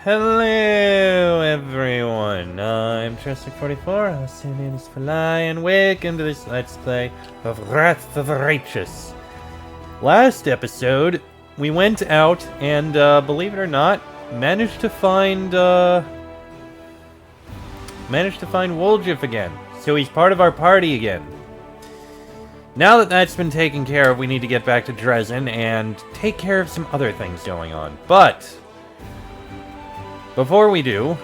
Hello, everyone. I'm Chester44, also known as Fly, and welcome to this Let's Play of Wrath of the Righteous. Last episode, we went out and, believe it or not, managed to find Woljif again. So he's part of our party again. Now that that's been taken care of, we need to get back to Dresden and take care of some other things going on. But before we do,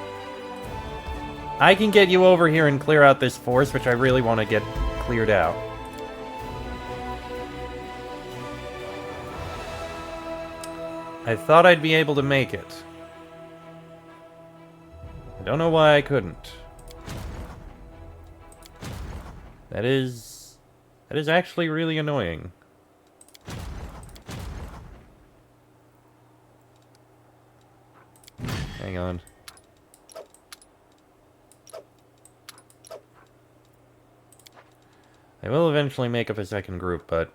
I can get you over here and clear out this force, which I really want to get cleared out. I thought I'd be able to make it. I don't know why I couldn't. That is actually really annoying. Hang on. I will eventually make up a second group, but...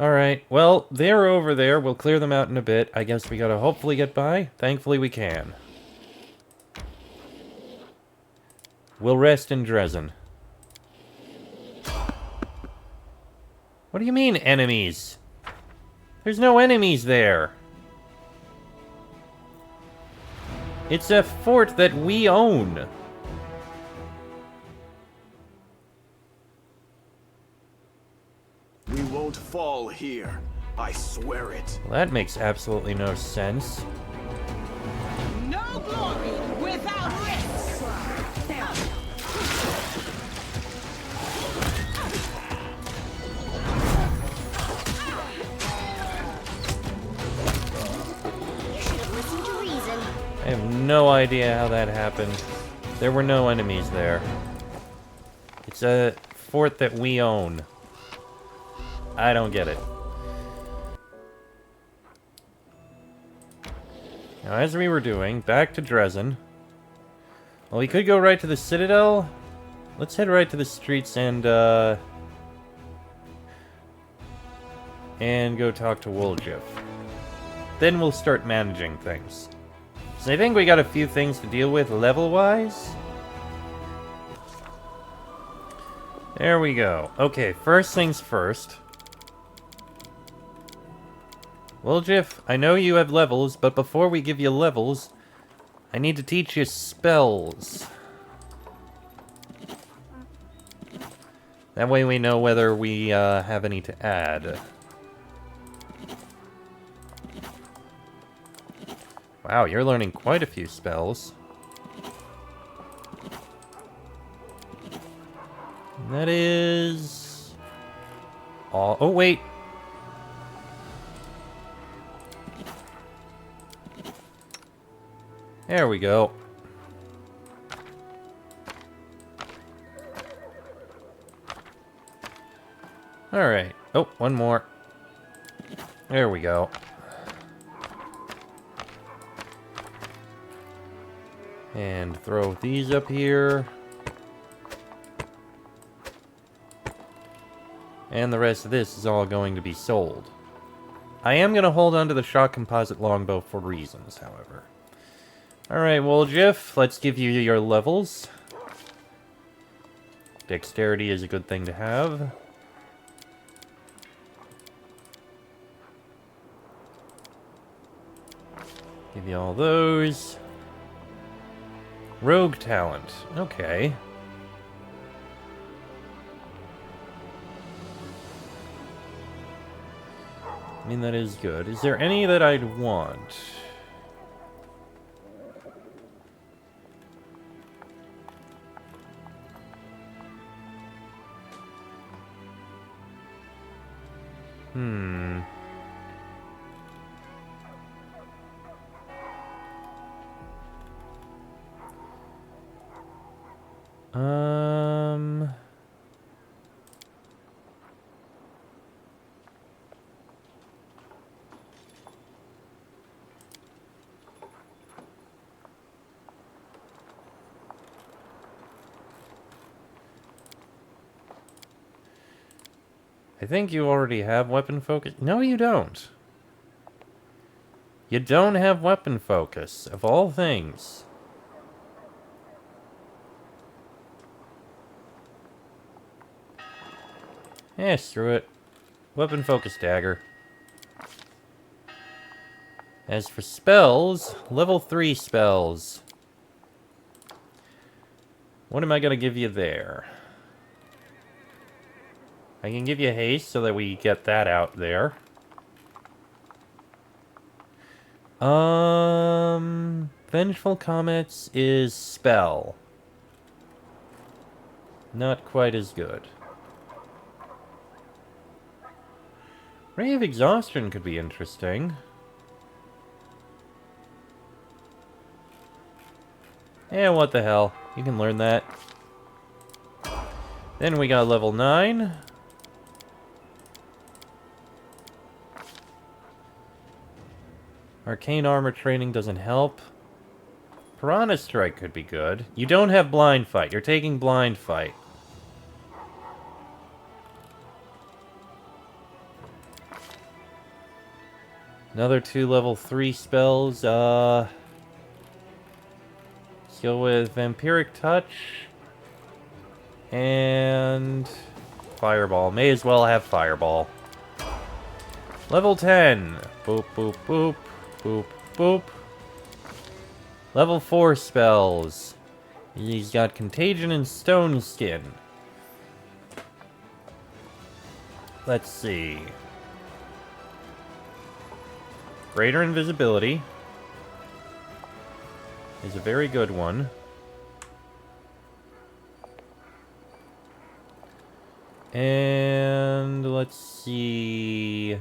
Alright, well, they're over there. We'll clear them out in a bit. I guess we gotta hopefully get by. Thankfully we can. We'll rest in Dresden. What do you mean, enemies? There's no enemies there. It's a fort that we own. We won't fall here. I swear it. Well, that makes absolutely no sense. No glory without risk. You should have listened to reason. I have no idea how that happened. There were no enemies there. It's a fort that we own. I don't get it. Now, as we were doing, back to Dresden. Well, we could go right to the Citadel. Let's head right to the streets and go talk to Woljif. Then we'll start managing things. So I think we got a few things to deal with level-wise. There we go. Okay, first things first. Woljif, I know you have levels, but before we give you levels, I need to teach you spells. That way we know whether we have any to add. Wow, you're learning quite a few spells. And that is... all... oh, wait! There we go. Alright. Oh, one more. There we go. And throw these up here. And the rest of this is all going to be sold. I am going to hold on to the shock composite longbow for reasons, however. Alright, Woljif, let's give you your levels. Dexterity is a good thing to have. Give you all those. Rogue talent. Okay. I mean, that is good. Is there any that I'd want? I think you already have weapon focus. No, you don't. You don't have weapon focus, of all things. Eh, screw it. Weapon focus dagger. As for spells, level 3 spells. What am I gonna give you there? I can give you haste so that we get that out there. Vengeful Comets is spell. Not quite as good. Ray of Exhaustion could be interesting. Yeah, what the hell. You can learn that. Then we got level 9. Arcane armor training doesn't help. Piranha Strike could be good. You don't have Blind Fight. You're taking Blind Fight. Another 2 level 3 spells. Let's go with Vampiric Touch. And Fireball. May as well have Fireball. Level 10. Boop, boop, boop. Boop, boop. Level 4 spells. He's got Contagion and Stone Skin. Let's see. Greater Invisibility is a very good one. And let's see.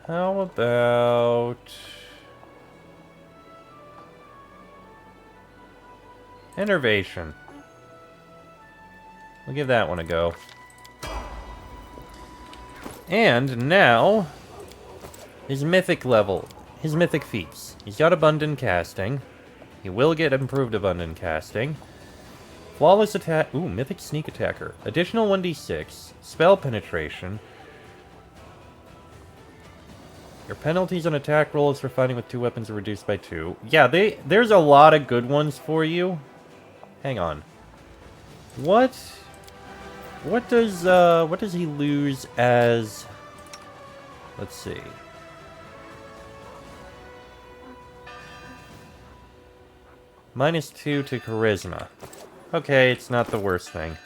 How about Enervation? We'll give that one a go. And now, his mythic level, his mythic feats. He's got Abundant Casting. He will get improved Abundant Casting. Flawless Attack, ooh, Mythic Sneak Attacker. Additional 1d6, Spell Penetration. Your penalties on attack rolls for fighting with 2 weapons are reduced by 2. Yeah, there's a lot of good ones for you. Hang on. What does he lose as... Let's see. -2 to Charisma. Okay, it's not the worst thing.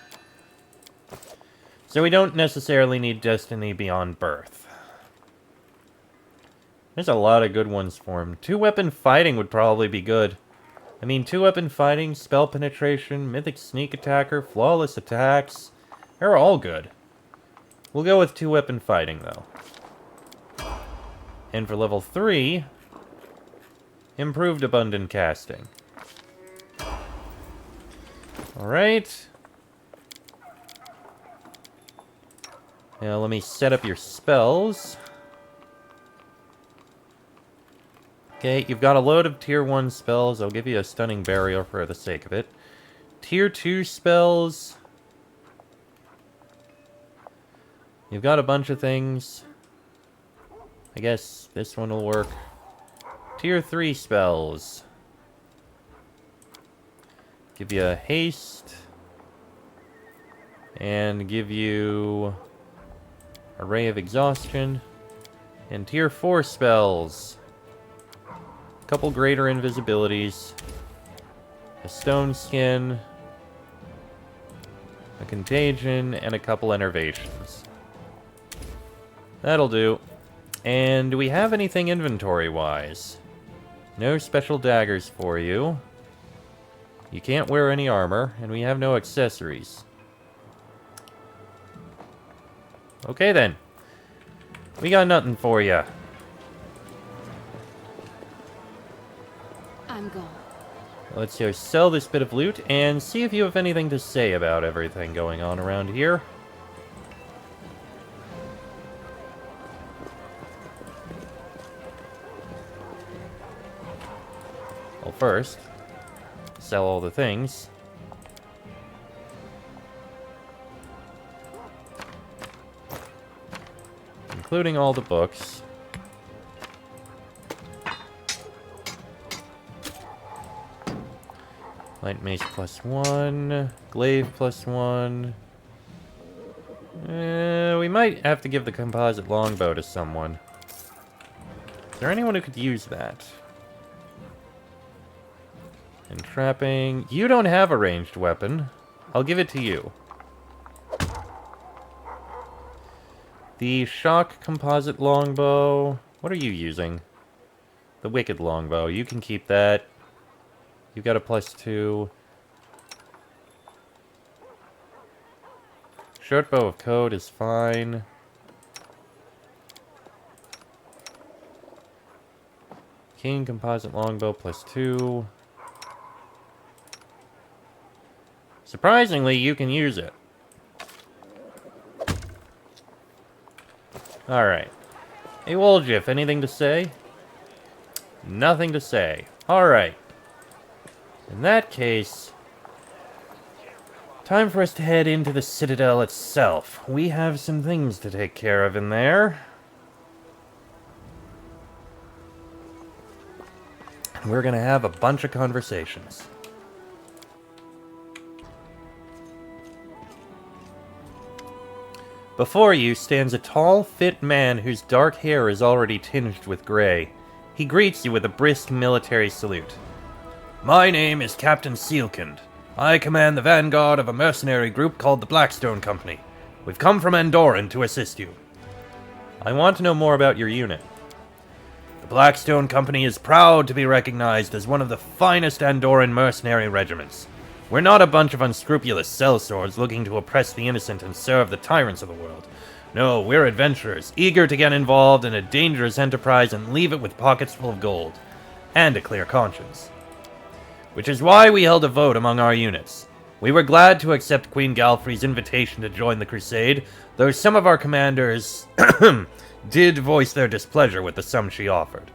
So we don't necessarily need Destiny Beyond Birth. There's a lot of good ones for him. 2-weapon fighting would probably be good. I mean, 2-weapon fighting, spell penetration, mythic sneak attacker, flawless attacks. They're all good. We'll go with 2-weapon fighting, though. And for level 3, improved abundant casting. Alright. Now let me set up your spells. Okay, you've got a load of tier 1 spells. I'll give you a stunning barrier for the sake of it. Tier 2 spells. You've got a bunch of things. I guess this one will work. Tier 3 spells. Give you a haste. And give you a ray of exhaustion. And tier 4 spells. Couple greater invisibilities, a stone skin, a contagion, and a couple enervations. That'll do. And do we have anything inventory-wise? No special daggers for you. You can't wear any armor, and we have no accessories. Okay then. We got nothing for you. I'm gone. Let's go sell this bit of loot and see if you have anything to say about everything going on around here. Well, first, sell all the things. including all the books. Light mace +1, glaive +1. We might have to give the composite longbow to someone. Is there anyone who could use that? Entrapping. You don't have a ranged weapon. I'll give it to you. The shock composite longbow. What are you using? The wicked longbow. You can keep that. You got a +2. Short bow of code is fine. King composite longbow +2. Surprisingly, you can use it. Alright. Hey, Woljif, anything to say? Nothing to say. Alright. In that case, time for us to head into the Citadel itself. We have some things to take care of in there. We're gonna have a bunch of conversations. Before you stands a tall, fit man whose dark hair is already tinged with gray. He greets you with a brisk military salute. My name is Captain Sealkind. I command the vanguard of a mercenary group called the Blackstone Company. We've come from Andoran to assist you. I want to know more about your unit. The Blackstone Company is proud to be recognized as one of the finest Andoran mercenary regiments. We're not a bunch of unscrupulous sellswords looking to oppress the innocent and serve the tyrants of the world. No, we're adventurers, eager to get involved in a dangerous enterprise and leave it with pockets full of gold. And a clear conscience. Which is why we held a vote among our units. We were glad to accept Queen Galfrey's invitation to join the Crusade, though some of our commanders did voice their displeasure with the sum she offered.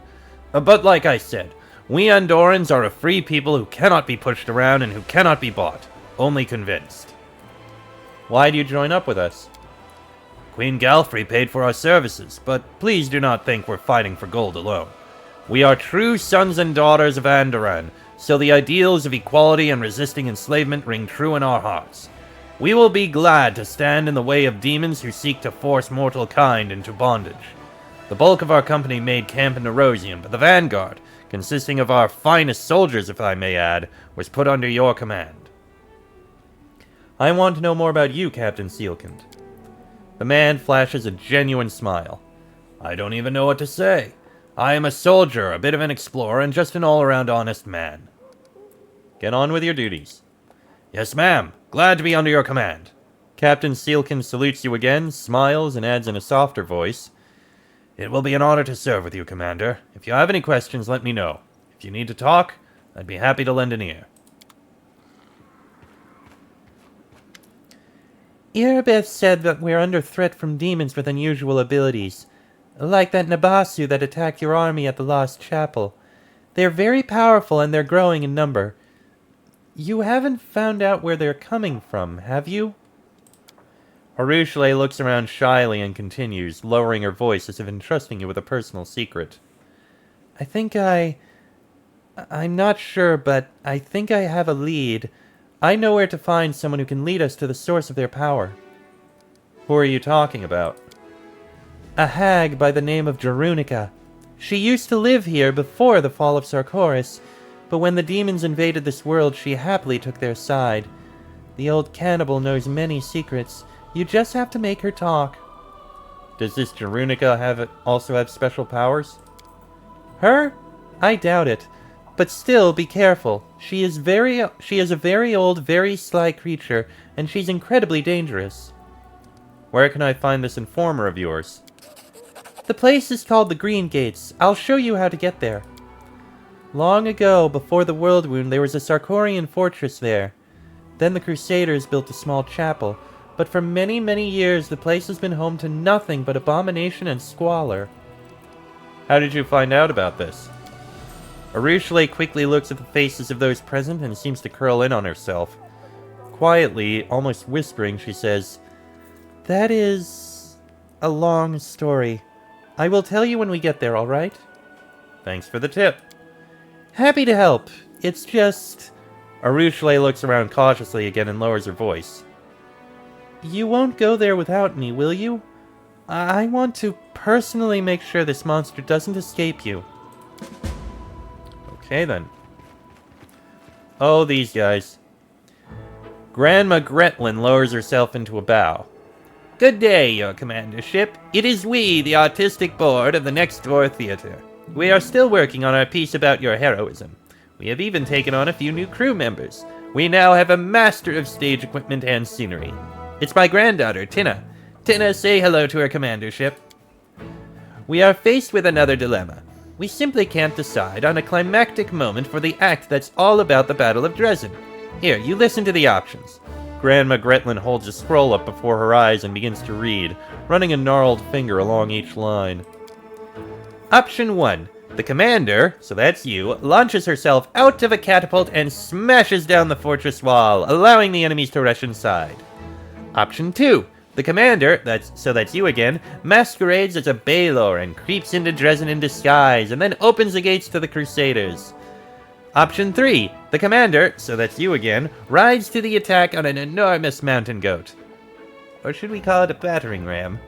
But like I said, we Andorans are a free people who cannot be pushed around and who cannot be bought, only convinced. Why do you join up with us? Queen Galfrey paid for our services, but please do not think we're fighting for gold alone. We are true sons and daughters of Andoran, so the ideals of equality and resisting enslavement ring true in our hearts. We will be glad to stand in the way of demons who seek to force mortal kind into bondage. The bulk of our company made camp in Erosium, but the vanguard, consisting of our finest soldiers, if I may add, was put under your command. I want to know more about you, Captain Sealkind. The man flashes a genuine smile. I don't even know what to say. I am a soldier, a bit of an explorer, and just an all-around honest man. Get on with your duties. Yes, ma'am. Glad to be under your command. Captain Sealkind salutes you again, smiles, and adds in a softer voice. It will be an honor to serve with you, Commander. If you have any questions, let me know. If you need to talk, I'd be happy to lend an ear. Erebeth said that we're under threat from demons with unusual abilities, like that Nabasu that attacked your army at the Lost Chapel. They're very powerful and they're growing in number. You haven't found out where they're coming from, have you? Harushale looks around shyly and continues, lowering her voice as if entrusting you with a personal secret. I'm not sure, but I think I have a lead. I know where to find someone who can lead us to the source of their power. Who are you talking about? A hag by the name of Jerunica. She used to live here before the fall of Sarkoris, but when the demons invaded this world, she happily took their side. The old cannibal knows many secrets. You just have to make her talk. Does this Jerunica also have special powers? Her? I doubt it. But still, be careful. She is a very old, very sly creature, and she's incredibly dangerous. Where can I find this informer of yours? The place is called the Green Gates. I'll show you how to get there. Long ago, before the World Wound, there was a Sarkorian fortress there. Then the Crusaders built a small chapel, but for many, many years the place has been home to nothing but abomination and squalor. How did you find out about this? Arushale quickly looks at the faces of those present and seems to curl in on herself. Quietly, almost whispering, she says, a long story. I will tell you when we get there, alright? Thanks for the tip. Happy to help. It's just... Arushale looks around cautiously again and lowers her voice. You won't go there without me, will you? I want to personally make sure this monster doesn't escape you. Okay, then. Oh, these guys. Grandma Gretlin lowers herself into a bow. Good day, your commandership. It is we, the artistic board of the next door theater. We are still working on our piece about your heroism. We have even taken on a few new crew members. We now have a master of stage equipment and scenery. It's my granddaughter, Tina. Tina, say hello to her commandership. We are faced with another dilemma. We simply can't decide on a climactic moment for the act that's all about the Battle of Dresden. Here, you listen to the options. Grandma Gretlin holds a scroll up before her eyes and begins to read, running a gnarled finger along each line. Option 1. The commander, so that's you, launches herself out of a catapult and smashes down the fortress wall, allowing the enemies to rush inside. Option 2. The commander, that's you again, masquerades as a Baelor and creeps into Dresden in disguise, and then opens the gates to the Crusaders. Option 3. The commander, so that's you again, rides to the attack on an enormous mountain goat. Or should we call it a battering ram?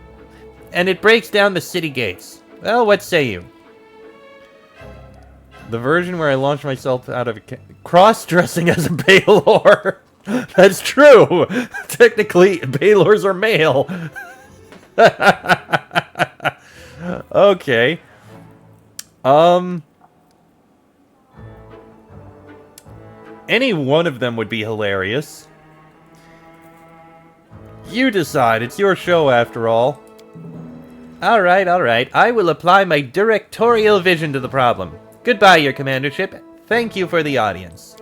And it breaks down the city gates. Well, what say you? The version where I launched myself out of cross-dressing as a Baelor. That's true. Technically, Baelors are male. Okay. Any one of them would be hilarious. You decide. It's your show, after all. Alright. I will apply my directorial vision to the problem. Goodbye, your commandership. Thank you for the audience.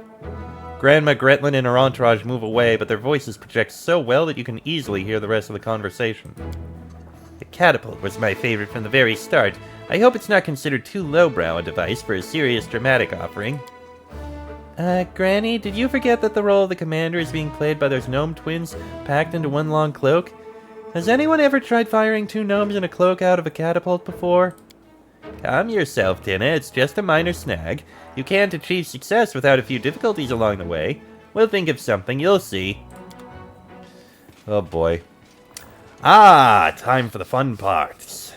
Grandma Gretlin and her entourage move away, but their voices project so well that you can easily hear the rest of the conversation. The catapult was my favorite from the very start. I hope it's not considered too lowbrow a device for a serious dramatic offering. Granny, did you forget that the role of the commander is being played by those gnome twins packed into one long cloak? Has anyone ever tried firing two gnomes in a cloak out of a catapult before? Calm yourself, Tina. It's just a minor snag. You can't achieve success without a few difficulties along the way. We'll think of something, you'll see. Oh boy. Time for the fun parts.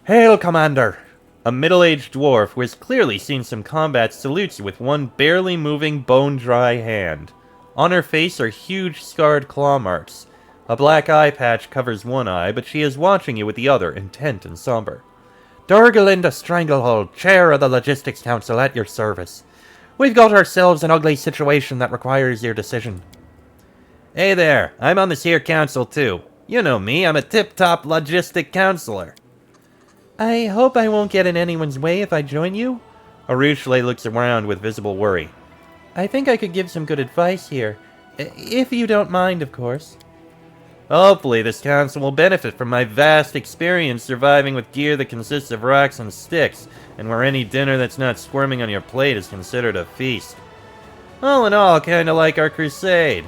Hail, Commander! A middle-aged dwarf who has clearly seen some combat salutes you with one barely moving, bone-dry hand. On her face are huge scarred claw marks. A black eye patch covers one eye, but she is watching you with the other, intent and somber. Durgalinda Stranglehold, Chair of the Logistics Council, at your service. We've got ourselves an ugly situation that requires your decision. Hey there, I'm on this here council too. You know me, I'm a tip-top logistic counselor. I hope I won't get in anyone's way if I join you. Arushale looks around with visible worry. I think I could give some good advice here. If you don't mind, of course. Hopefully this council will benefit from my vast experience surviving with gear that consists of rocks and sticks, and where any dinner that's not squirming on your plate is considered a feast. All in all, kinda like our crusade.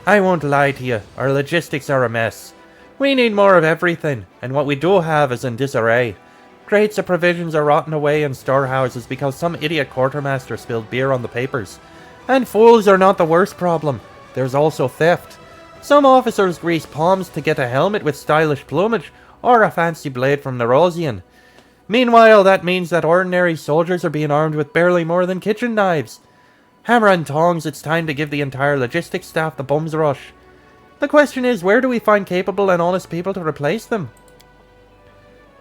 I won't lie to you, our logistics are a mess. We need more of everything, and what we do have is in disarray. Crates of provisions are rotting away in storehouses because some idiot quartermaster spilled beer on the papers. And fools are not the worst problem. There's also theft. Some officers grease palms to get a helmet with stylish plumage, or a fancy blade from Nerosian. Meanwhile, that means that ordinary soldiers are being armed with barely more than kitchen knives. Hammer and tongs, it's time to give the entire logistics staff the bum's rush. The question is, where do we find capable and honest people to replace them?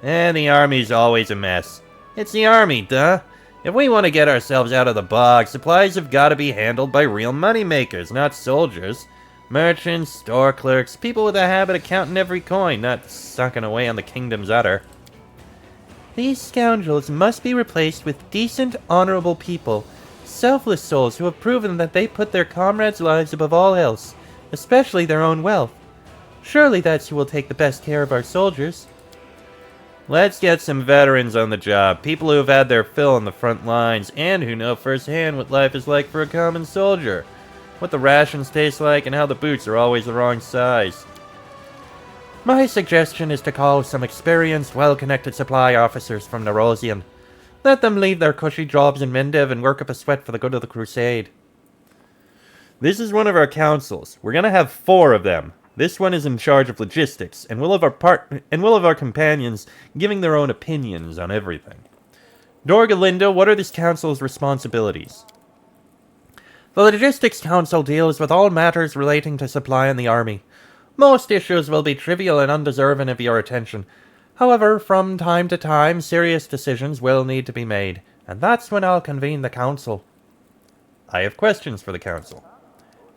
The army's always a mess. It's the army, duh. If we want to get ourselves out of the bog, supplies have got to be handled by real moneymakers, not soldiers. Merchants, store clerks, people with a habit of counting every coin, not sucking away on the kingdom's udder. These scoundrels must be replaced with decent, honorable people, selfless souls who have proven that they put their comrades' lives above all else, especially their own wealth. Surely that's who will take the best care of our soldiers. Let's get some veterans on the job, people who have had their fill on the front lines, and who know firsthand what life is like for a common soldier. What the rations taste like, and how the boots are always the wrong size. My suggestion is to call some experienced, well-connected supply officers from Nerosian. Let them leave their cushy jobs in Mendev and work up a sweat for the good of the Crusade. This is one of our councils. We're gonna have 4 of them. This one is in charge of logistics, and we'll have our companions giving their own opinions on everything. Dorgalinda, what are this council's responsibilities? The Logistics Council deals with all matters relating to supply in the army. Most issues will be trivial and undeserving of your attention. However, from time to time, serious decisions will need to be made, and that's when I'll convene the council. I have questions for the council.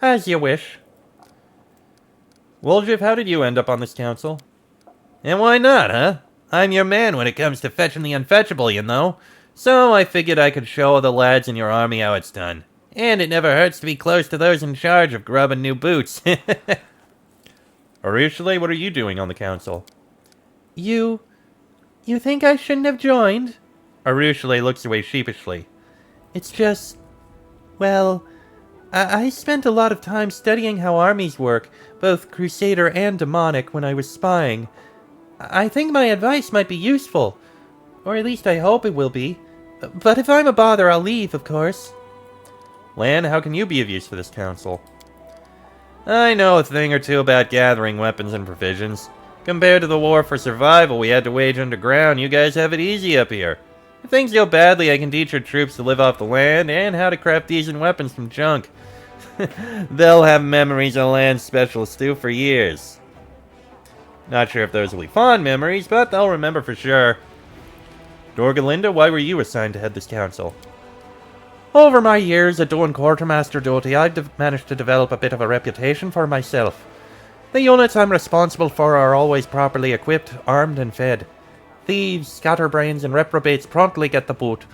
As you wish. Woljiv, how did you end up on this council? And why not, huh? I'm your man when it comes to fetching the unfetchable, you know. So I figured I could show the lads in your army how it's done. And it never hurts to be close to those in charge of grubbing new boots. Arushale, what are you doing on the council? You think I shouldn't have joined? Arushale looks away sheepishly. It's just... well... I spent a lot of time studying how armies work, both Crusader and demonic, when I was spying. I think my advice might be useful. Or at least I hope it will be. But if I'm a bother, I'll leave, of course. Lan, how can you be of use for this council? I know a thing or two about gathering weapons and provisions. Compared to the war for survival we had to wage underground, you guys have it easy up here. If things go badly, I can teach your troops to live off the land and how to craft decent weapons from junk. They'll have memories of land specialists do for years. Not sure if those will be fond memories, but they'll remember for sure. Dorgalinda, why were you assigned to head this council? Over my years at doing quartermaster duty, I've managed to develop a bit of a reputation for myself. The units I'm responsible for are always properly equipped, armed and fed. Thieves, scatterbrains, and reprobates promptly get the boot.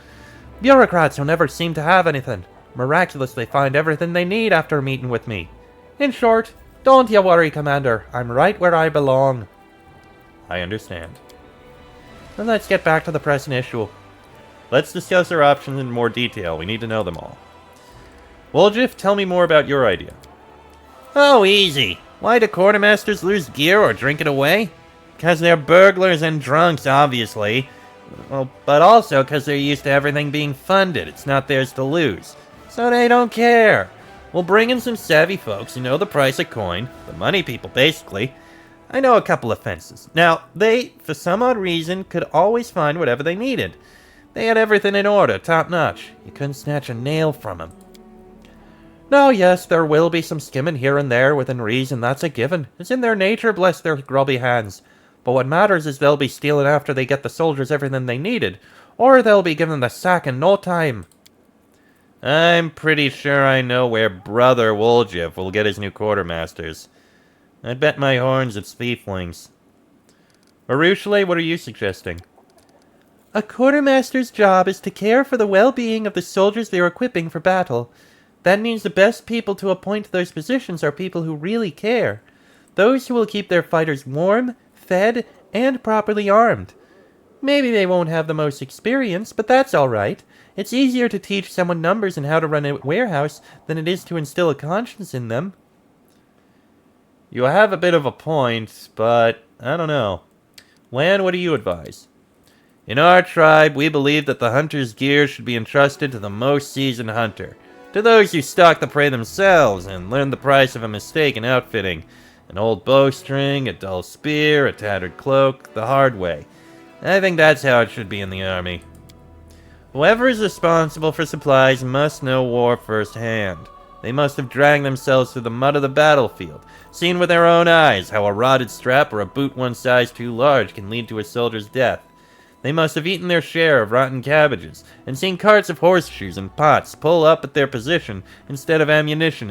Bureaucrats who never seem to have anything miraculously find everything they need after meeting with me. In short, don't you worry, Commander. I'm right where I belong. I understand. Then let's get back to the present issue. Let's discuss our options in more detail. We need to know them all. Woljif, tell me more about your idea. Oh, easy. Why do quartermasters lose gear or drink it away? Because they're burglars and drunks, obviously. Well, but also because they're used to everything being funded. It's not theirs to lose. So they don't care. We'll bring in some savvy folks who know the price of coin. The money people, basically. I know a couple of fences. Now, they, for some odd reason, could always find whatever they needed. They had everything in order, top-notch. You couldn't snatch a nail from them. Now, yes, there will be some skimming here and there within reason. That's a given. It's in their nature, bless their grubby hands. But what matters is they'll be stealing after they get the soldiers everything they needed. Or they'll be given the sack in no time. I'm pretty sure I know where Brother Woljif will get his new quartermasters. I'd bet my horns it's thieflings. Arushale, what are you suggesting? A quartermaster's job is to care for the well-being of the soldiers they're equipping for battle. That means the best people to appoint to those positions are people who really care. Those who will keep their fighters warm, fed, and properly armed. Maybe they won't have the most experience, but that's alright. It's easier to teach someone numbers and how to run a warehouse than it is to instill a conscience in them. You have a bit of a point, but I don't know. Lan, what do you advise? In our tribe, we believe that the hunter's gear should be entrusted to the most seasoned hunter. To those who stalk the prey themselves and learn the price of a mistake in outfitting. An old bowstring, a dull spear, a tattered cloak, the hard way. I think that's how it should be in the army. Whoever is responsible for supplies must know war firsthand. They must have dragged themselves through the mud of the battlefield, seen with their own eyes how a rotted strap or a boot one size too large can lead to a soldier's death. They must have eaten their share of rotten cabbages, and seen carts of horseshoes and pots pull up at their position instead of ammunition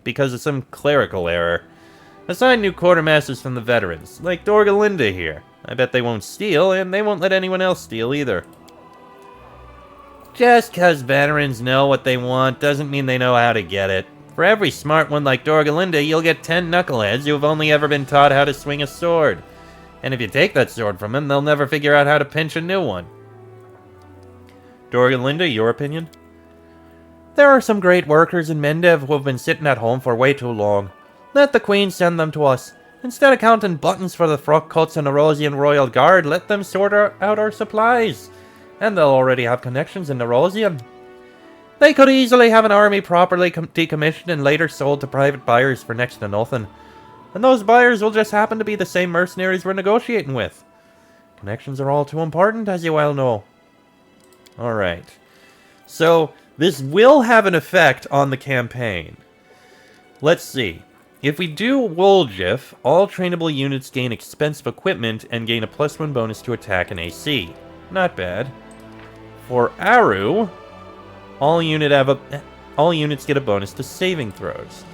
because of some clerical error. Assign new quartermasters from the veterans, like Dorgalinda here. I bet they won't steal, and they won't let anyone else steal either. Just 'cause veterans know what they want doesn't mean they know how to get it. For every smart one like Dorgalinda, you'll get 10 knuckleheads who have only ever been taught how to swing a sword. And if you take that sword from them, they'll never figure out how to pinch a new one. Dorgalinda, your opinion? There are some great workers in Mendev who have been sitting at home for way too long. Let the Queen send them to us. Instead of counting buttons for the Frockcuts and Nerosian Royal Guard, let them sort out our supplies. And they'll already have connections in Nerosian. They could easily have an army properly decommissioned and later sold to private buyers for next to nothing. And those buyers will just happen to be the same mercenaries we're negotiating with. Connections are all too important, as you well know. Alright. So, this will have an effect on the campaign. Let's see. If we do Woljif, all trainable units gain expensive equipment and gain a +1 bonus to attack and AC. Not bad. For Aru, all units get a bonus to saving throws.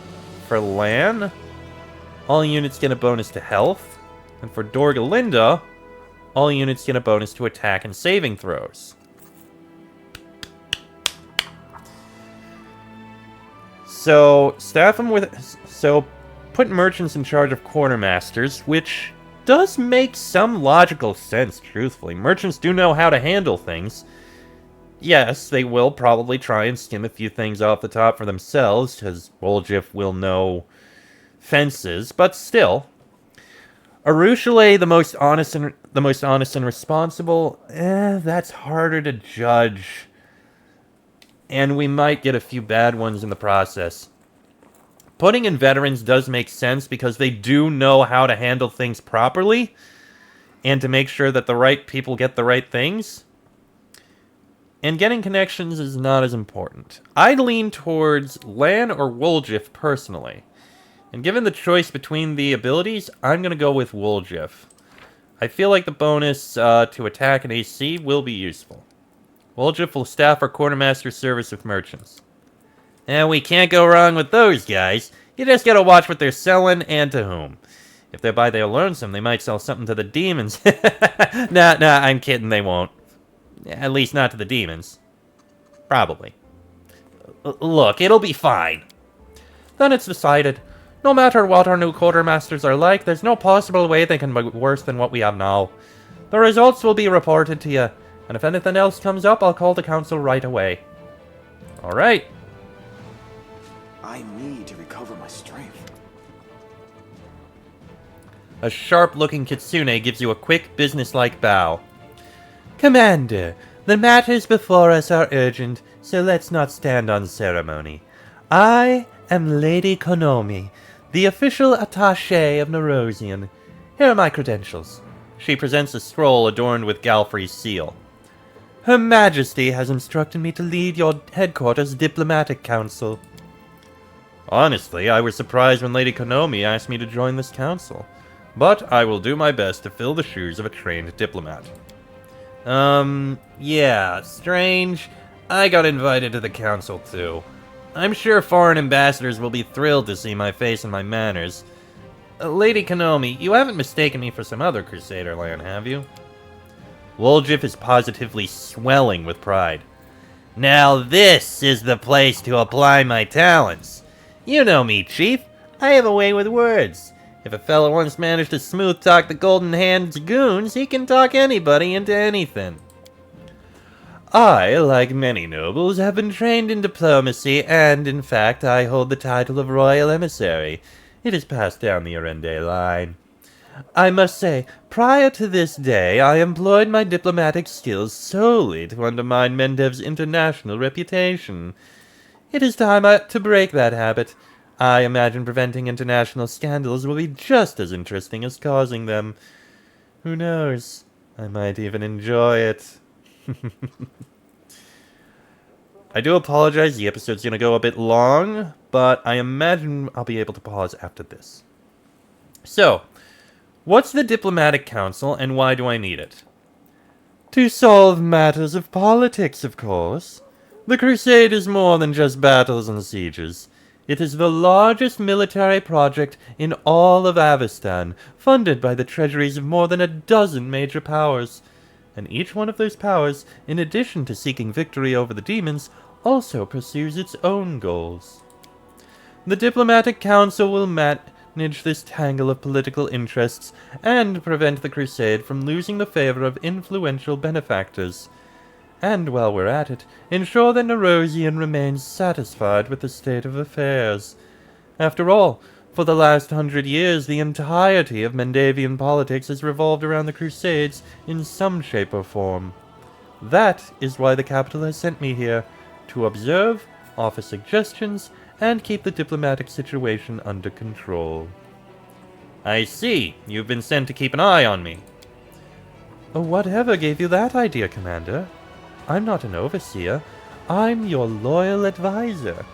For Lan, all units get a bonus to health. And for Dorgalinda, all units get a bonus to attack and saving throws. So, put merchants in charge of quartermasters, which does make some logical sense, truthfully. Merchants do know how to handle things. Yes, they will probably try and skim a few things off the top for themselves, because Woljif will know fences, but still. Arushale, the most honest and responsible, that's harder to judge. And we might get a few bad ones in the process. Putting in veterans does make sense because they do know how to handle things properly and to make sure that the right people get the right things. And getting connections is not as important. I'd lean towards Lan or Woljif personally. And given the choice between the abilities, I'm going to go with Woljif. I feel like the bonus to attack and AC will be useful. Woljif will staff our quartermaster service with merchants. And we can't go wrong with those guys. You just gotta watch what they're selling and to whom. If they buy their lonesome, they might sell something to the demons. Nah, I'm kidding, they won't. At least not to the demons. Probably. Look, it'll be fine. Then it's decided. No matter what our new quartermasters are like, there's no possible way they can be worse than what we have now. The results will be reported to you. And if anything else comes up, I'll call the council right away. Alright. I need to recover my strength. A sharp-looking kitsune gives you a quick, businesslike bow. Commander, the matters before us are urgent, so let's not stand on ceremony. I am Lady Konomi, the official attaché of Nerosian. Here are my credentials. She presents a scroll adorned with Galfrey's seal. Her Majesty has instructed me to lead your headquarters' diplomatic council. Honestly, I was surprised when Lady Konomi asked me to join this council. But I will do my best to fill the shoes of a trained diplomat. Yeah, strange. I got invited to the council too. I'm sure foreign ambassadors will be thrilled to see my face and my manners. Lady Konomi, you haven't mistaken me for some other Crusader land, have you? Woljif is positively swelling with pride. Now this is the place to apply my talents. You know me, Chief. I have a way with words. If a fella once managed to smooth-talk the Golden Hand's goons, he can talk anybody into anything. I, like many nobles, have been trained in diplomacy, and, in fact, I hold the title of Royal Emissary. It is passed down the Arende line. I must say, prior to this day, I employed my diplomatic skills solely to undermine Mendev's international reputation. It is time to break that habit. I imagine preventing international scandals will be just as interesting as causing them. Who knows? I might even enjoy it. I do apologize, the episode's gonna go a bit long, but I imagine I'll be able to pause after this. So, what's the Diplomatic Council, and why do I need it? To solve matters of politics, of course. The Crusade is more than just battles and sieges. It is the largest military project in all of Avestan, funded by the treasuries of more than a dozen major powers. And each one of those powers, in addition to seeking victory over the demons, also pursues its own goals. The Diplomatic Council will manage this tangle of political interests and prevent the Crusade from losing the favor of influential benefactors. And while we're at it, ensure that Nerosian remains satisfied with the state of affairs. After all, For the last 100 years, the entirety of Mendavian politics has revolved around the Crusades in some shape or form. That is why the capital has sent me here, to observe, offer suggestions, and keep the diplomatic situation under control. I see. You've been sent to keep an eye on me. Whatever gave you that idea, Commander? I'm not an overseer. I'm your loyal advisor.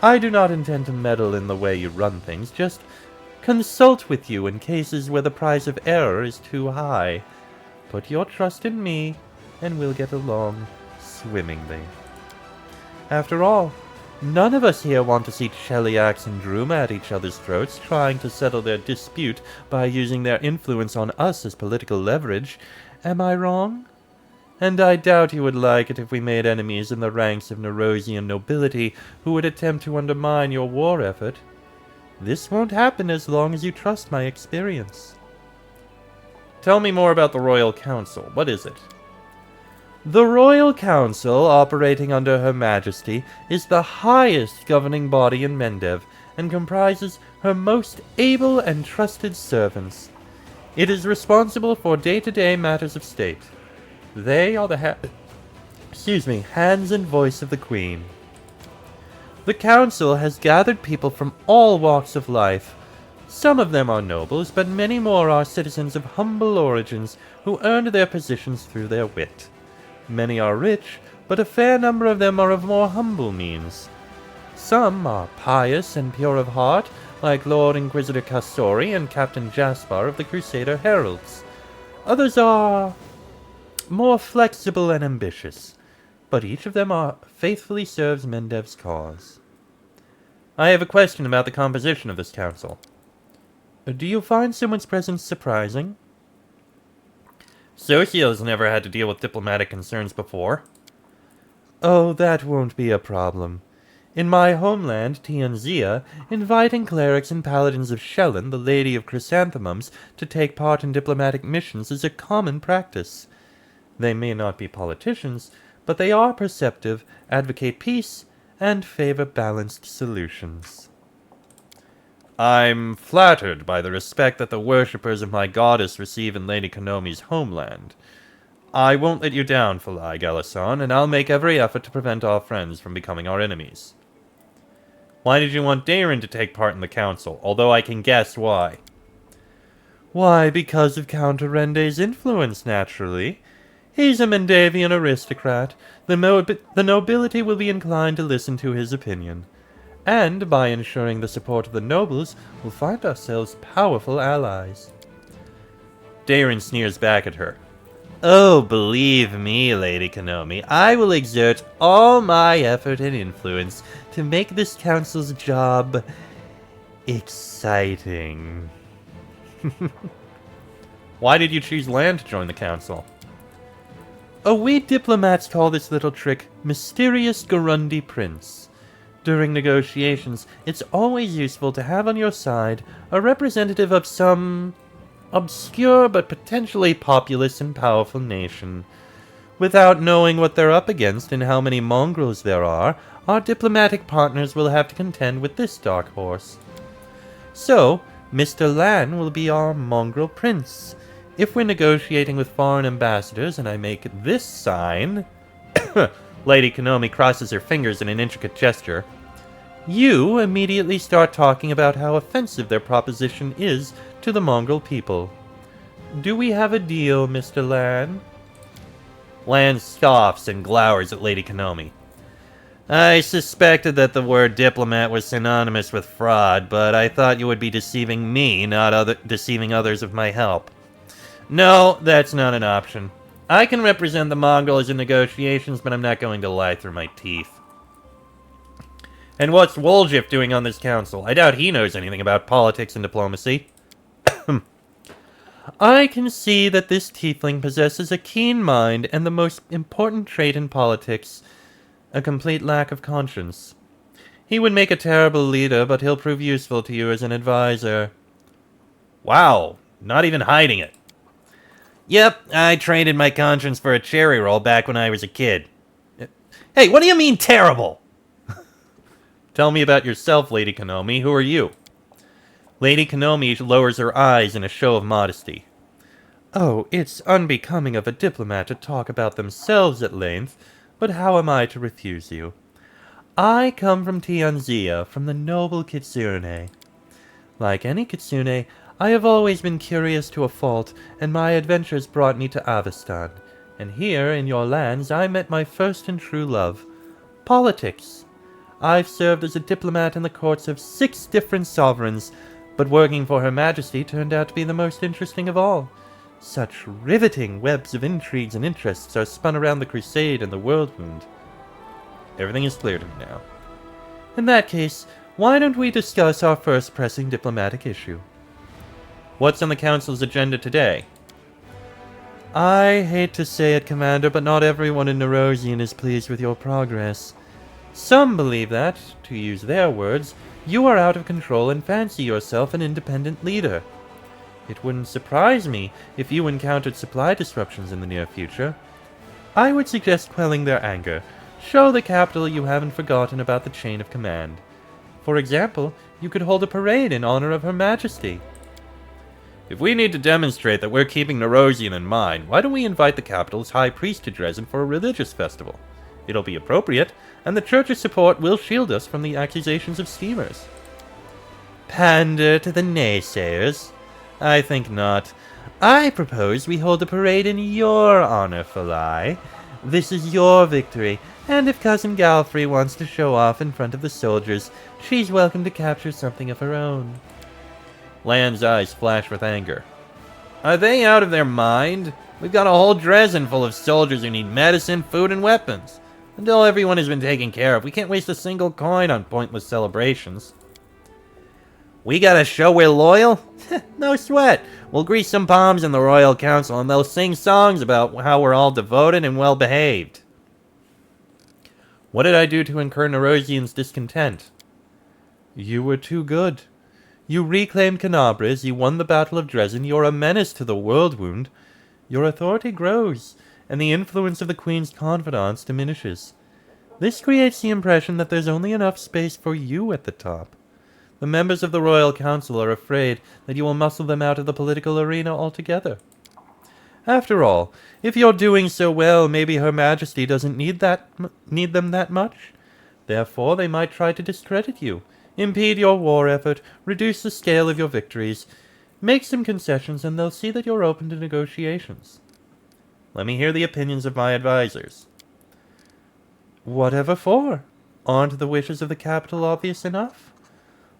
I do not intend to meddle in the way you run things, just consult with you in cases where the price of error is too high. Put your trust in me, and we'll get along swimmingly. After all, none of us here want to see Cheliax and Droom at each other's throats, trying to settle their dispute by using their influence on us as political leverage. Am I wrong? And I doubt you would like it if we made enemies in the ranks of Nerosian nobility who would attempt to undermine your war effort. This won't happen as long as you trust my experience. Tell me more about the Royal Council. What is it? The Royal Council, operating under Her Majesty, is the highest governing body in Mendev and comprises her most able and trusted servants. It is responsible for day-to-day matters of state. They are the hands and voice of the Queen. The Council has gathered people from all walks of life. Some of them are nobles, but many more are citizens of humble origins who earned their positions through their wit. Many are rich, but a fair number of them are of more humble means. Some are pious and pure of heart, like Lord Inquisitor Castori and Captain Jaspar of the Crusader Heralds. Others are more flexible and ambitious, but each of them faithfully serves Mendev's cause. I have a question about the composition of this council. Do you find someone's presence surprising? Socio's never had to deal with diplomatic concerns before. Oh, that won't be a problem. In my homeland, Tianzia, inviting clerics and paladins of Shellen, the Lady of Chrysanthemums, to take part in diplomatic missions is a common practice. They may not be politicians, but they are perceptive, advocate peace, and favor balanced solutions. I'm flattered by the respect that the worshippers of my goddess receive in Lady Konomi's homeland. I won't let you down, Falai Galason, and I'll make every effort to prevent our friends from becoming our enemies. Why did you want Darin to take part in the council, although I can guess why? Why, because of Count Arende's influence, naturally. He's a Mendavian aristocrat. The nobility will be inclined to listen to his opinion. And, by ensuring the support of the nobles, we'll find ourselves powerful allies. Darin sneers back at her. Oh, believe me, Lady Konomi, I will exert all my effort and influence to make this council's job exciting. Why did you choose Lan to join the council? Oh, we diplomats call this little trick Mysterious Gorundi Prince. During negotiations, it's always useful to have on your side a representative of some obscure but potentially populous and powerful nation. Without knowing what they're up against and how many mongrels there are, our diplomatic partners will have to contend with this dark horse. So, Mr. Lan will be our mongrel prince. If we're negotiating with foreign ambassadors and I make this sign... Lady Konomi crosses her fingers in an intricate gesture. You immediately start talking about how offensive their proposition is to the mongrel people. Do we have a deal, Mr. Lan? Lan scoffs and glowers at Lady Konomi. I suspected that the word diplomat was synonymous with fraud, but I thought you would be deceiving me, not deceiving others of my help. No, that's not an option. I can represent the Mongols in negotiations, but I'm not going to lie through my teeth. And what's Woljif doing on this council? I doubt he knows anything about politics and diplomacy. I can see that this tiefling possesses a keen mind and the most important trait in politics, a complete lack of conscience. He would make a terrible leader, but he'll prove useful to you as an advisor. Wow, not even hiding it. Yep, I traded my conscience for a cherry roll back when I was a kid. Hey, what do you mean terrible? Tell me about yourself, Lady Konomi. Who are you? Lady Konomi lowers her eyes in a show of modesty. Oh, it's unbecoming of a diplomat to talk about themselves at length, but how am I to refuse you? I come from Tianzia, from the noble Kitsune. Like any Kitsune, I have always been curious to a fault, and my adventures brought me to Avestan. And here, in your lands, I met my first and true love, politics. I've served as a diplomat in the courts of 6 different sovereigns, but working for Her Majesty turned out to be the most interesting of all. Such riveting webs of intrigues and interests are spun around the Crusade and the World Wound. Everything is clear to me now. In that case, why don't we discuss our first pressing diplomatic issue? What's on the Council's agenda today? I hate to say it, Commander, but not everyone in Nerosian is pleased with your progress. Some believe that, to use their words, you are out of control and fancy yourself an independent leader. It wouldn't surprise me if you encountered supply disruptions in the near future. I would suggest quelling their anger. Show the capital you haven't forgotten about the chain of command. For example, you could hold a parade in honor of Her Majesty. If we need to demonstrate that we're keeping Nerosian in mind, why don't we invite the capital's high priest to Dresden for a religious festival? It'll be appropriate, and the church's support will shield us from the accusations of schemers. Pander to the naysayers? I think not. I propose we hold a parade in your honor, Falai. This is your victory, and if Cousin Galfrey wants to show off in front of the soldiers, she's welcome to capture something of her own. Land's eyes flash with anger. Are they out of their mind? We've got a whole Dresden full of soldiers who need medicine, food, and weapons. Until everyone has been taken care of, we can't waste a single coin on pointless celebrations. We gotta show we're loyal? No sweat. We'll grease some palms in the Royal Council and they'll sing songs about how we're all devoted and well behaved. What did I do to incur Nerosian's discontent? You were too good. You reclaimed Canabres, you won the Battle of Dresden, you're a menace to the World Wound. Your authority grows, and the influence of the Queen's confidants diminishes. This creates the impression that there's only enough space for you at the top. The members of the Royal Council are afraid that you will muscle them out of the political arena altogether. After all, if you're doing so well, maybe Her Majesty doesn't need them that much. Therefore, they might try to discredit you, impede your war effort, reduce the scale of your victories. Make some concessions and they'll see that you're open to negotiations. Let me hear the opinions of my advisors. Whatever for? Aren't the wishes of the capital obvious enough?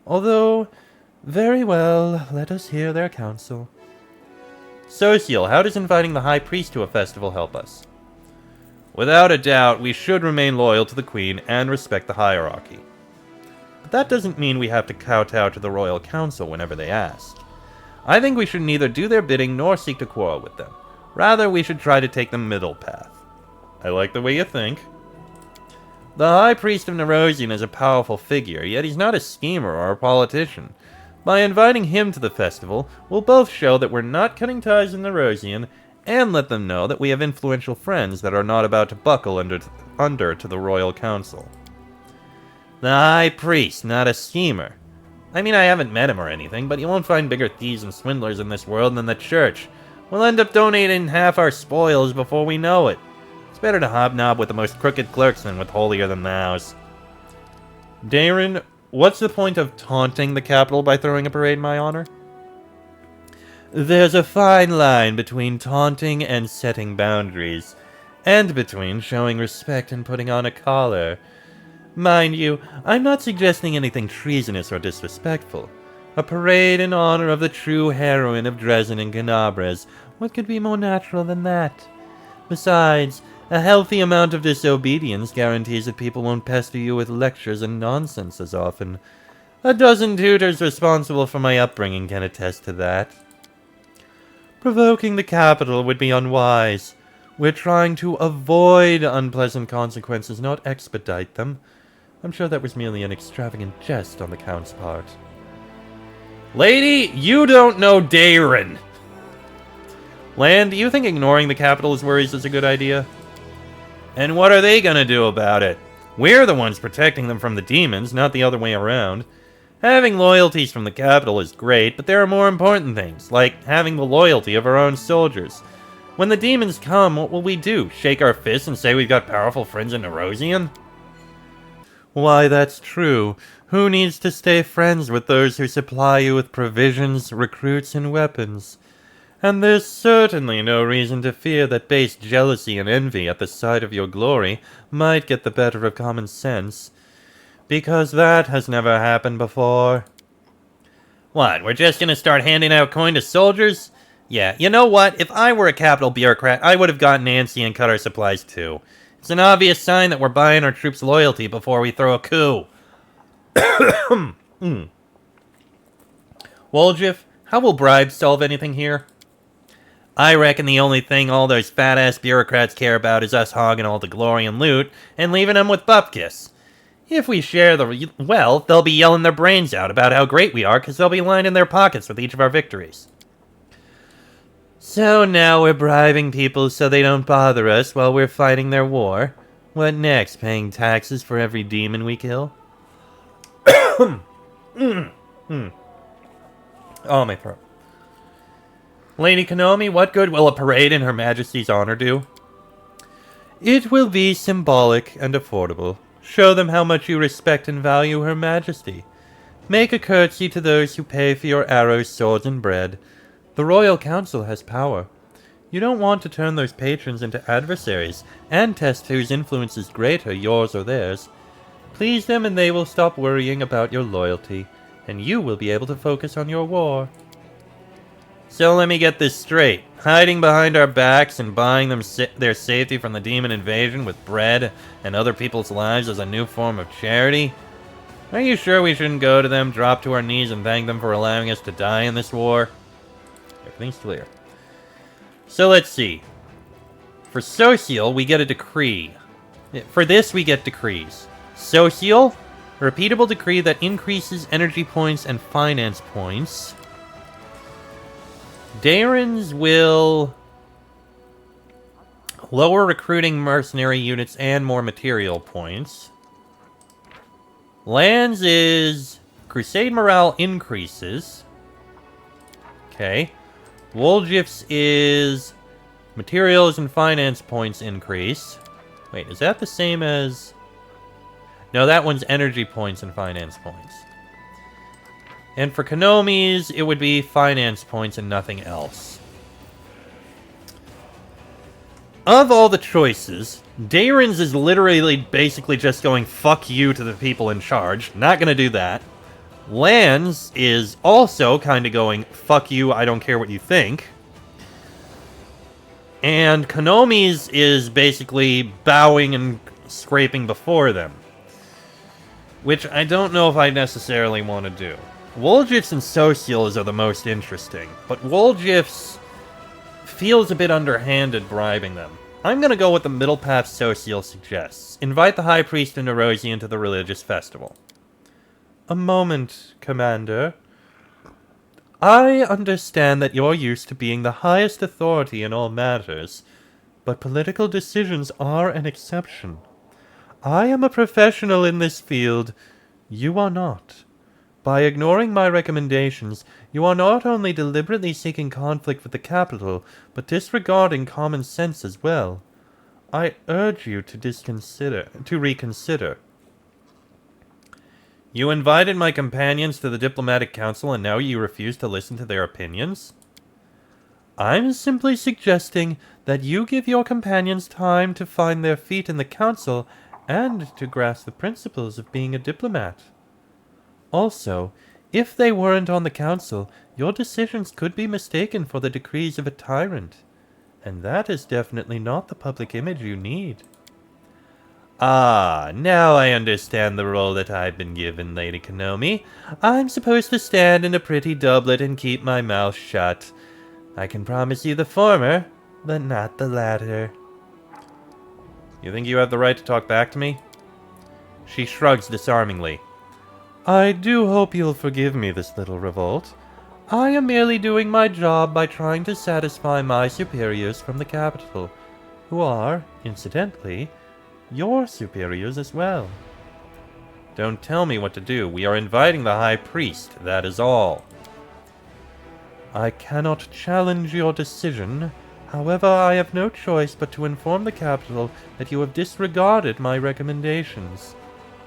Although, very well, let us hear their counsel. Social, how does inviting the High Priest to a festival help us? Without a doubt, we should remain loyal to the Queen and respect the hierarchy. But that doesn't mean we have to kowtow to the Royal Council whenever they ask. I think we should neither do their bidding nor seek to quarrel with them. Rather, we should try to take the middle path. I like the way you think. The High Priest of Nerosian is a powerful figure, yet he's not a schemer or a politician. By inviting him to the festival, we'll both show that we're not cutting ties in Nerosian, and let them know that we have influential friends that are not about to buckle under to the Royal Council. The High Priest, not a schemer. I mean, I haven't met him or anything, but you won't find bigger thieves and swindlers in this world than the Church. We'll end up donating half our spoils before we know it. It's better to hobnob with the most crooked clerks than with holier-than-thous. Darren, what's the point of taunting the capital by throwing a parade in my honor? There's a fine line between taunting and setting boundaries, and between showing respect and putting on a collar. Mind you, I'm not suggesting anything treasonous or disrespectful. A parade in honor of the true heroine of Dresden and Canabres. What could be more natural than that? Besides, a healthy amount of disobedience guarantees that people won't pester you with lectures and nonsense as often. A dozen tutors responsible for my upbringing can attest to that. Provoking the capital would be unwise. We're trying to avoid unpleasant consequences, not expedite them. I'm sure that was merely an extravagant jest on the Count's part. Lady, you don't know Darren! Land, do you think ignoring the capital's worries is a good idea? And what are they gonna do about it? We're the ones protecting them from the demons, not the other way around. Having loyalties from the capital is great, but there are more important things, like having the loyalty of our own soldiers. When the demons come, what will we do? Shake our fists and say we've got powerful friends in Nerosian? Why, that's true. Who needs to stay friends with those who supply you with provisions, recruits, and weapons? And there's certainly no reason to fear that base jealousy and envy at the sight of your glory might get the better of common sense. Because that has never happened before. What, we're just gonna start handing out coin to soldiers? Yeah, you know what? If I were a capital bureaucrat, I would have gotten antsy and cut our supplies too. It's an obvious sign that we're buying our troops' loyalty before we throw a coup. Woljif, how will bribes solve anything here? I reckon the only thing all those fat-ass bureaucrats care about is us hogging all the glory and loot and leaving them with bupkis. If we share the wealth, they'll be yelling their brains out about how great we are because they'll be lining their pockets with each of our victories. So now we're bribing people so they don't bother us while we're fighting their war. What next? Paying taxes for every demon we kill? Oh, my throat. Lady Konomi, what good will a parade in Her Majesty's honor do? It will be symbolic and affordable. Show them how much you respect and value Her Majesty. Make a curtsy to those who pay for your arrows, swords, and bread. The Royal Council has power. You don't want to turn those patrons into adversaries and test whose influence is greater, yours or theirs. Please them and they will stop worrying about your loyalty, and you will be able to focus on your war. So let me get this straight. Hiding behind our backs and buying them their safety from the demon invasion with bread and other people's lives as a new form of charity? Are you sure we shouldn't go to them, drop to our knees, and thank them for allowing us to die in this war? Everything's clear. So let's see. For social, we get a decree. For this, we get decrees. Social, a repeatable decree that increases energy points and finance points. Darren's will lower recruiting mercenary units and more material points. Lands is Crusade morale increases. Okay. Woljif's is materials and finance points increase. Wait, is that the same as... No, that one's energy points and finance points. And for Konomi's, it would be finance points and nothing else. Of all the choices, Darren's is literally basically just going fuck you to the people in charge. Not gonna do that. Lan's is also kind of going fuck you, I don't care what you think. And Konomi's is basically bowing and scraping before them. Which I don't know if I necessarily want to do. Woljif's and Social's are the most interesting, but Woljif's feels a bit underhanded bribing them. I'm gonna go with the middle path Social suggests. Invite the High Priest and Nerosian to the religious festival. A moment, Commander. I understand that you're used to being the highest authority in all matters, but political decisions are an exception. I am a professional in this field. You are not. By ignoring my recommendations, you are not only deliberately seeking conflict with the capital, but disregarding common sense as well. I urge you to reconsider. You invited my companions to the diplomatic council and now you refuse to listen to their opinions? I'm simply suggesting that you give your companions time to find their feet in the council and to grasp the principles of being a diplomat. Also, if they weren't on the council, your decisions could be mistaken for the decrees of a tyrant. And that is definitely not the public image you need. Ah, now I understand the role that I've been given, Lady Konomi. I'm supposed to stand in a pretty doublet and keep my mouth shut. I can promise you the former, but not the latter. You think you have the right to talk back to me? She shrugs disarmingly. I do hope you'll forgive me this little revolt. I am merely doing my job by trying to satisfy my superiors from the capital, who are, incidentally, your superiors as well. Don't tell me what to do. We are inviting the High Priest, that is all. I cannot challenge your decision. However, I have no choice but to inform the capital that you have disregarded my recommendations.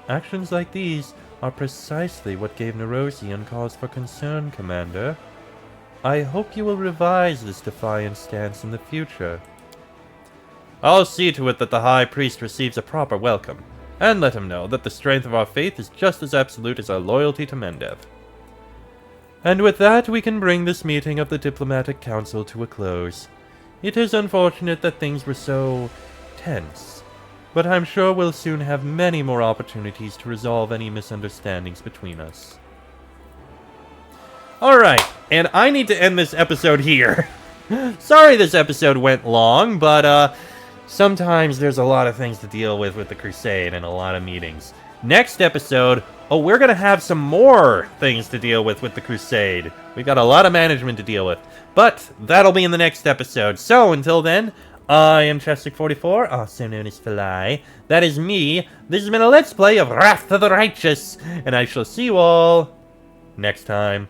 Actions like these are precisely what gave Nerosian cause for concern, Commander. I hope you will revise this defiant stance in the future. I'll see to it that the High Priest receives a proper welcome, and let him know that the strength of our faith is just as absolute as our loyalty to Mendev. And with that, we can bring this meeting of the Diplomatic Council to a close. It is unfortunate that things were so tense, but I'm sure we'll soon have many more opportunities to resolve any misunderstandings between us. Alright, and I need to end this episode here. Sorry this episode went long, but sometimes there's a lot of things to deal with the Crusade and a lot of meetings. Next episode, we're going to have some more things to deal with the Crusade. We've got a lot of management to deal with. But that'll be in the next episode. So until then, I am Chestic44, also known as Fly. That is me. This has been a Let's Play of Wrath of the Righteous. And I shall see you all next time.